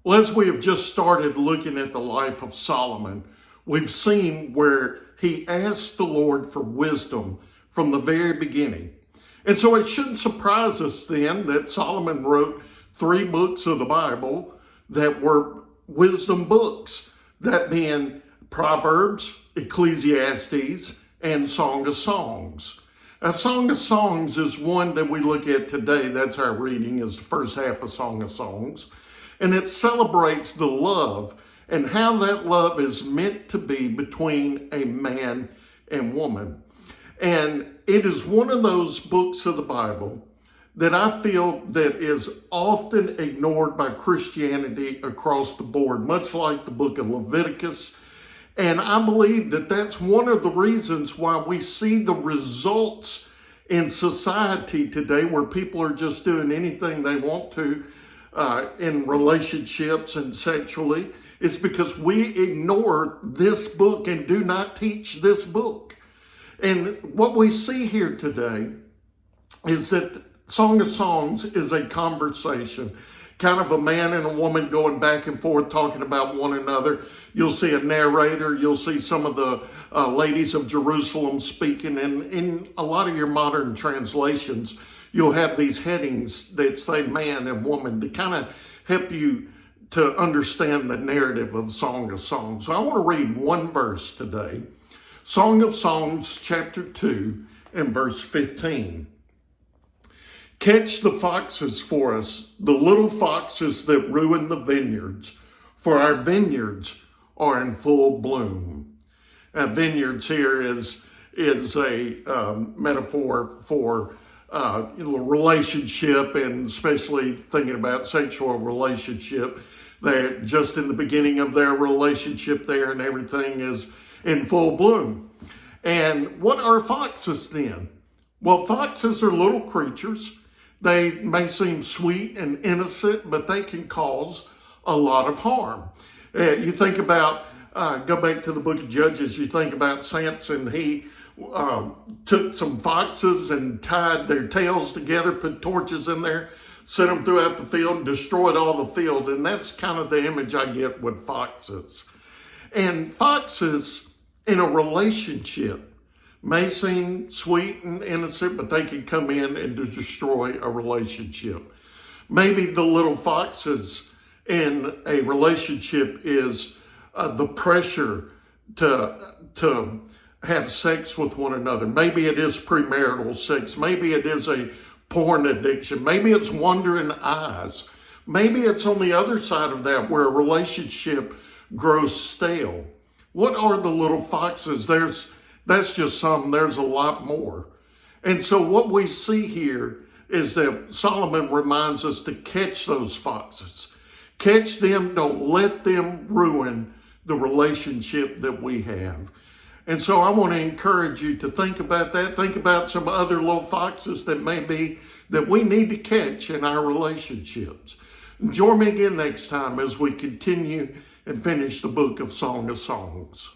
Well, as we have just started looking at the life of Solomon, we've seen where he asked the Lord for wisdom from the very beginning. And so it shouldn't surprise us then that Solomon wrote 3 books of the Bible that were wisdom books, that being Proverbs, Ecclesiastes, and Song of Songs. A Song of Songs is one that we look at today. That's our reading, is the first half of Song of Songs. And it celebrates the love and how that love is meant to be between a man and woman. And it is one of those books of the Bible that I feel that is often ignored by Christianity across the board, much like the book of Leviticus. And I believe that that's one of the reasons why we see the results in society today, where people are just doing anything they want to in relationships and sexually. It's because we ignore this book and do not teach this book. And what we see here today is that Song of Songs is a conversation, kind of a man and a woman going back and forth talking about one another. You'll see a narrator. You'll see some of the ladies of Jerusalem speaking. And in a lot of your modern translations, you'll have these headings that say man and woman to kind of help you to understand the narrative of Song of Songs. So I want to read one verse today. Song of Songs, chapter 2, and verse 15. Catch the foxes for us, the little foxes that ruin the vineyards, for our vineyards are in full bloom. Vineyards here is a metaphor for relationship, and especially thinking about sexual relationship. They're just in the beginning of their relationship there, and everything is in full bloom. And what are foxes then? Well, foxes are little creatures. They may seem sweet and innocent, but they can cause a lot of harm. You think about, go back to the book of Judges, you think about Samson. He took some foxes and tied their tails together, put torches in there, sent them throughout the field, and destroyed all the field. And that's kind of the image I get with foxes. And foxes in a relationship may seem sweet and innocent, but they can come in and destroy a relationship. Maybe the little foxes in a relationship is the pressure to have sex with one another. Maybe it is premarital sex. Maybe it is a porn addiction. Maybe it's wandering eyes. Maybe it's on the other side of that, where a relationship grows stale. What are the little foxes? That's just some. There's a lot more. And so what we see here is that Solomon reminds us to catch those foxes. Catch them. Don't let them ruin the relationship that we have. And so I want to encourage you to think about that. Think about some other little foxes that may be that we need to catch in our relationships. Join me again next time as we continue and finish the book of Song of Songs.